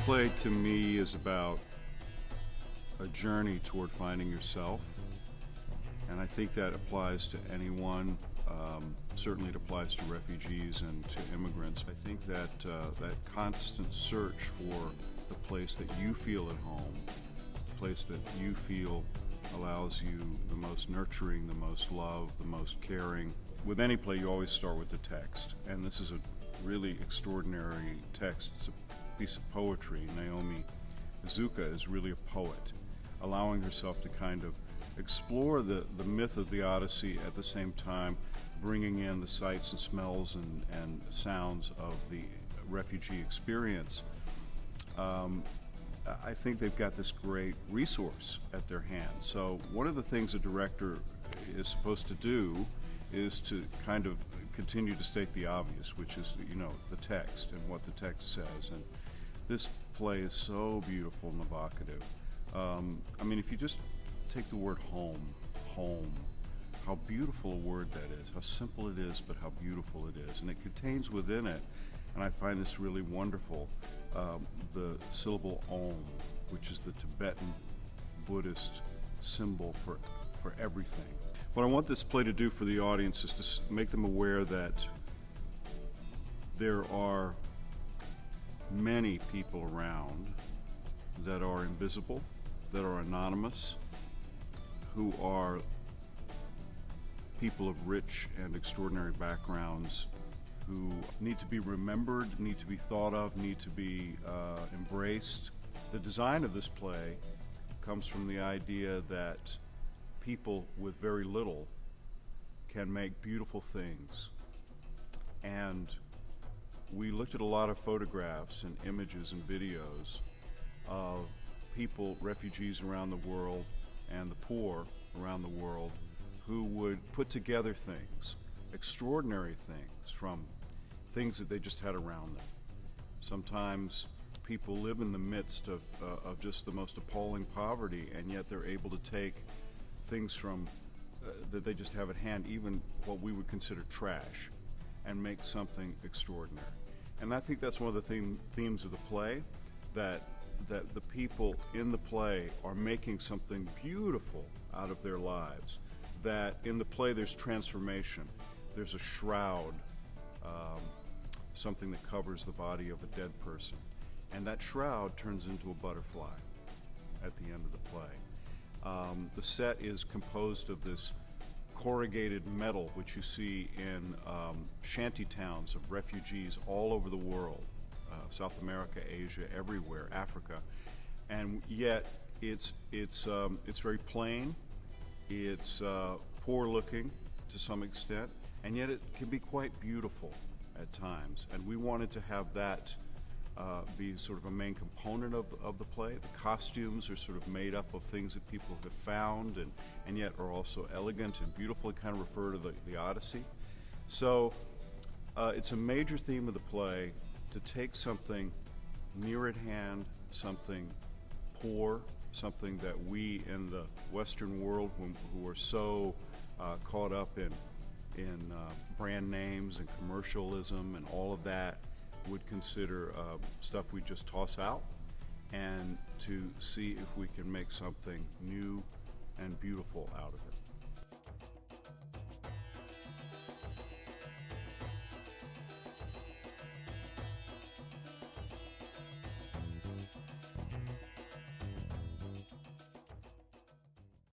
play to me is about a journey toward finding yourself, and I think that applies to anyone. Certainly it applies to refugees and to immigrants. I think that that constant search for the place that you feel at home, the place that you feel allows you the most nurturing, the most love, the most caring. With any play, you always start with the text, and this is a really extraordinary text. It's a piece of poetry. Naomi Iizuka is really a poet, allowing herself to kind of explore the myth of the Odyssey, at the same time bringing in the sights and smells and sounds of the refugee experience. I think they've got this great resource at their hands. So one of the things a director is supposed to do is to kind of continue to state the obvious, which is, you know, the text and what the text says. And this play is so beautiful and evocative. I mean, if you just take the word home, how beautiful a word that is, how simple it is, but how beautiful it is. And it contains within it, and I find this really wonderful, the syllable Om, which is the Tibetan Buddhist symbol for everything. What I want this play to do for the audience is to make them aware that there are many people around that are invisible, that are anonymous, who are people of rich and extraordinary backgrounds, who need to be remembered, need to be thought of, need to be embraced. The design of this play comes from the idea that people with very little can make beautiful things. And we looked at a lot of photographs and images and videos of people, refugees around the world, and the poor around the world, who would put together things, extraordinary things, from things that they just had around them. Sometimes people live in the midst of just the most appalling poverty, and yet they're able to take things from that they just have at hand, even what we would consider trash, and make something extraordinary. And I think that's one of the themes of the play, that the people in the play are making something beautiful out of their lives. That in the play there's transformation. There's a shroud, something that covers the body of a dead person. And that shroud turns into a butterfly at the end of the play. The set is composed of this corrugated metal, which you see in shanty towns of refugees all over the world, South America, Asia, everywhere, Africa. And yet it's very plain. It's poor looking to some extent, and yet it can be quite beautiful at times. And we wanted to have that be sort of a main component of the play. The costumes are sort of made up of things that people have found and yet are also elegant and beautiful, and kind of refer to the Odyssey. So it's a major theme of the play to take something near at hand, something poor, something that we in the Western world, who are so caught up in brand names and commercialism and all of that, would consider stuff we just toss out, and to see if we can make something new and beautiful out of it.